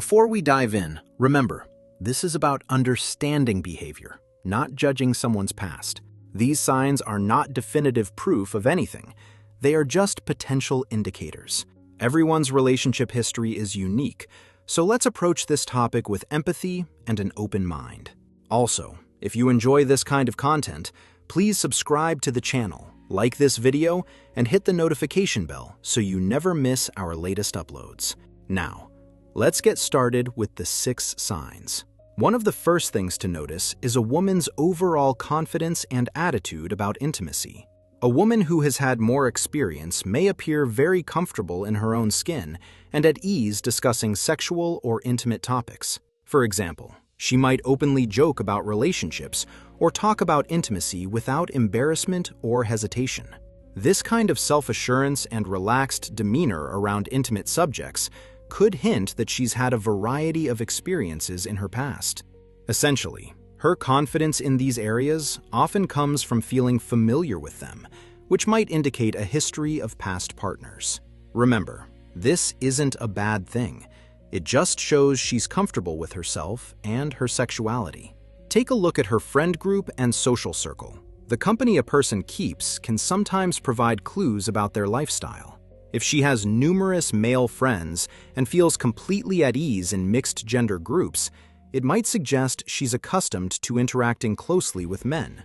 Before we dive in, remember, this is about understanding behavior, not judging someone's past. These signs are not definitive proof of anything. They are just potential indicators. Everyone's relationship history is unique, so let's approach this topic with empathy and an open mind. Also, if you enjoy this kind of content, please subscribe to the channel, like this video, and hit the notification bell so you never miss our latest uploads. Now, let's get started with the 6 signs. One of the first things to notice is a woman's overall confidence and attitude about intimacy. A woman who has had more experience may appear very comfortable in her own skin and at ease discussing sexual or intimate topics. For example, she might openly joke about relationships or talk about intimacy without embarrassment or hesitation. This kind of self-assurance and relaxed demeanor around intimate subjects could hint that she's had a variety of experiences in her past. Essentially, her confidence in these areas often comes from feeling familiar with them, which might indicate a history of past partners. Remember, this isn't a bad thing. It just shows she's comfortable with herself and her sexuality. Take a look at her friend group and social circle. The company a person keeps can sometimes provide clues about their lifestyle. If she has numerous male friends and feels completely at ease in mixed-gender groups, it might suggest she's accustomed to interacting closely with men,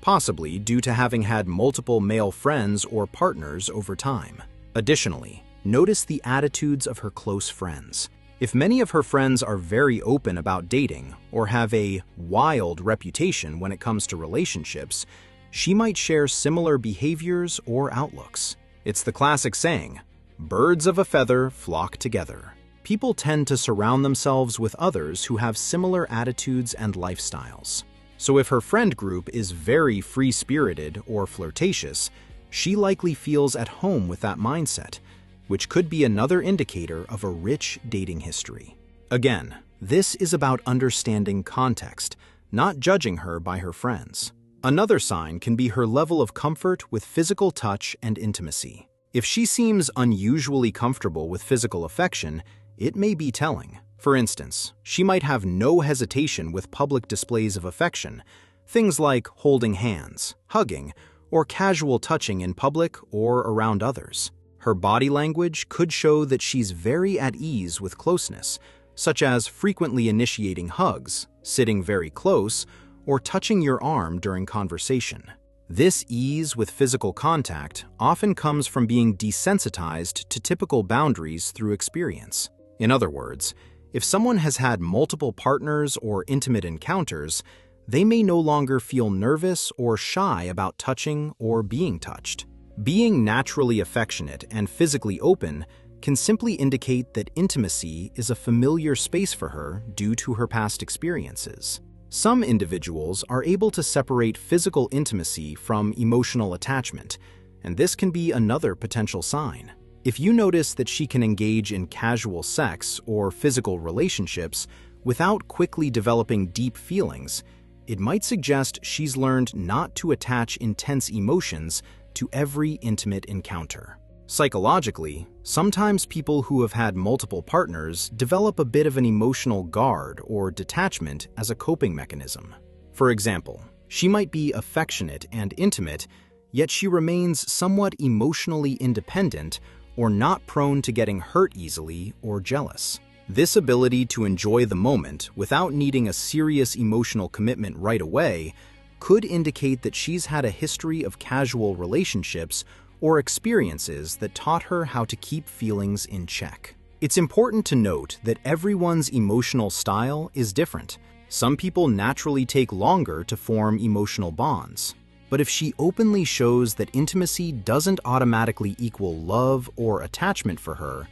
possibly due to having had multiple male friends or partners over time. Additionally, notice the attitudes of her close friends. If many of her friends are very open about dating or have a wild reputation when it comes to relationships, she might share similar behaviors or outlooks. It's the classic saying, "Birds of a feather flock together." People tend to surround themselves with others who have similar attitudes and lifestyles. So if her friend group is very free-spirited or flirtatious, she likely feels at home with that mindset, which could be another indicator of a rich dating history. Again, this is about understanding context, not judging her by her friends. Another sign can be her level of comfort with physical touch and intimacy. If she seems unusually comfortable with physical affection, it may be telling. For instance, she might have no hesitation with public displays of affection, things like holding hands, hugging, or casual touching in public or around others. Her body language could show that she's very at ease with closeness, such as frequently initiating hugs, sitting very close, or touching your arm during conversation. This ease with physical contact often comes from being desensitized to typical boundaries through experience. In other words, if someone has had multiple partners or intimate encounters, they may no longer feel nervous or shy about touching or being touched. Being naturally affectionate and physically open can simply indicate that intimacy is a familiar space for her due to her past experiences. Some individuals are able to separate physical intimacy from emotional attachment, and this can be another potential sign. If you notice that she can engage in casual sex or physical relationships without quickly developing deep feelings, it might suggest she's learned not to attach intense emotions to every intimate encounter. Psychologically, sometimes people who have had multiple partners develop a bit of an emotional guard or detachment as a coping mechanism. For example, she might be affectionate and intimate, yet she remains somewhat emotionally independent or not prone to getting hurt easily or jealous. This ability to enjoy the moment without needing a serious emotional commitment right away could indicate that she's had a history of casual relationships or experiences that taught her how to keep feelings in check. It's important to note that everyone's emotional style is different. Some people naturally take longer to form emotional bonds. But if she openly shows that intimacy doesn't automatically equal love or attachment for her,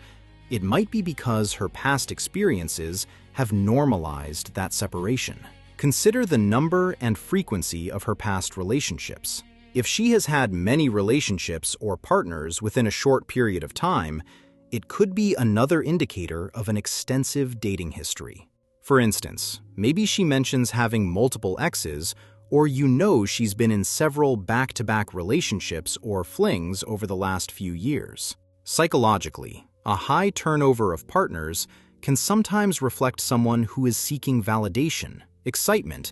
it might be because her past experiences have normalized that separation. Consider the number and frequency of her past relationships. If she has had many relationships or partners within a short period of time, it could be another indicator of an extensive dating history. For instance, maybe she mentions having multiple exes, or she's been in several back-to-back relationships or flings over the last few years. Psychologically, a high turnover of partners can sometimes reflect someone who is seeking validation, excitement,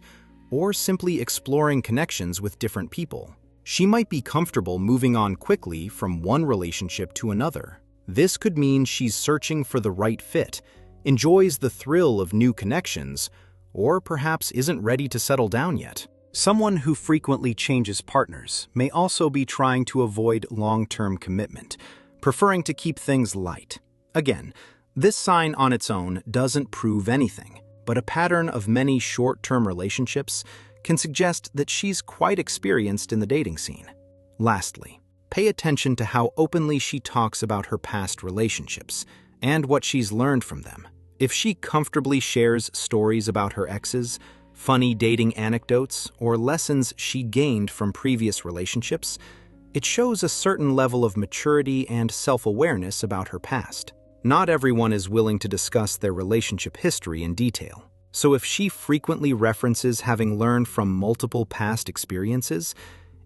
or simply exploring connections with different people. She might be comfortable moving on quickly from one relationship to another. This could mean she's searching for the right fit, enjoys the thrill of new connections, or perhaps isn't ready to settle down yet. Someone who frequently changes partners may also be trying to avoid long-term commitment, preferring to keep things light. Again, this sign on its own doesn't prove anything, but a pattern of many short-term relationships can suggest that she's quite experienced in the dating scene. Lastly, pay attention to how openly she talks about her past relationships and what she's learned from them. If she comfortably shares stories about her exes, funny dating anecdotes, or lessons she gained from previous relationships, it shows a certain level of maturity and self-awareness about her past. Not everyone is willing to discuss their relationship history in detail. So if she frequently references having learned from multiple past experiences,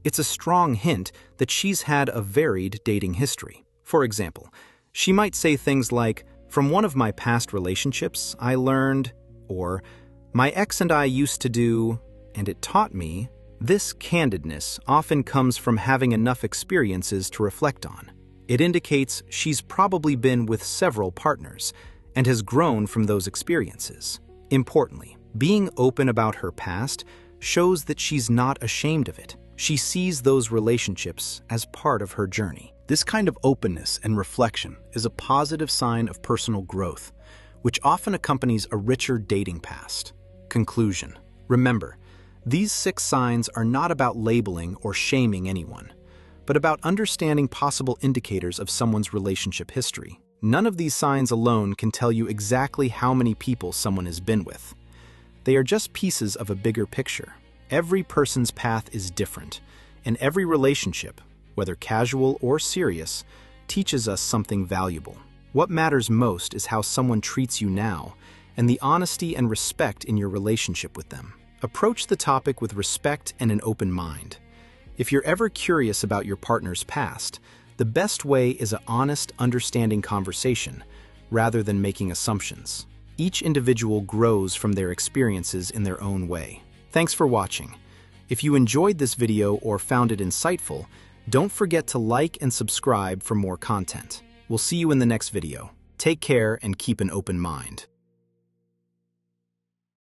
it's a strong hint that she's had a varied dating history. For example, she might say things like, "From one of my past relationships, I learned," or "My ex and I used to do, and it taught me." This candidness often comes from having enough experiences to reflect on. It indicates she's probably been with several partners and has grown from those experiences. Importantly, being open about her past shows that she's not ashamed of it. She sees those relationships as part of her journey. This kind of openness and reflection is a positive sign of personal growth, which often accompanies a richer dating past. Conclusion. Remember, these 6 signs are not about labeling or shaming anyone, but about understanding possible indicators of someone's relationship history. None of these signs alone can tell you exactly how many people someone has been with. They are just pieces of a bigger picture. Every person's path is different, and every relationship, whether casual or serious, teaches us something valuable. What matters most is how someone treats you now, and the honesty and respect in your relationship with them. Approach the topic with respect and an open mind. If you're ever curious about your partner's past, the best way is an honest, understanding conversation, rather than making assumptions. Each individual grows from their experiences in their own way. Thanks for watching. If you enjoyed this video or found it insightful, don't forget to like and subscribe for more content. We'll see you in the next video. Take care and keep an open mind.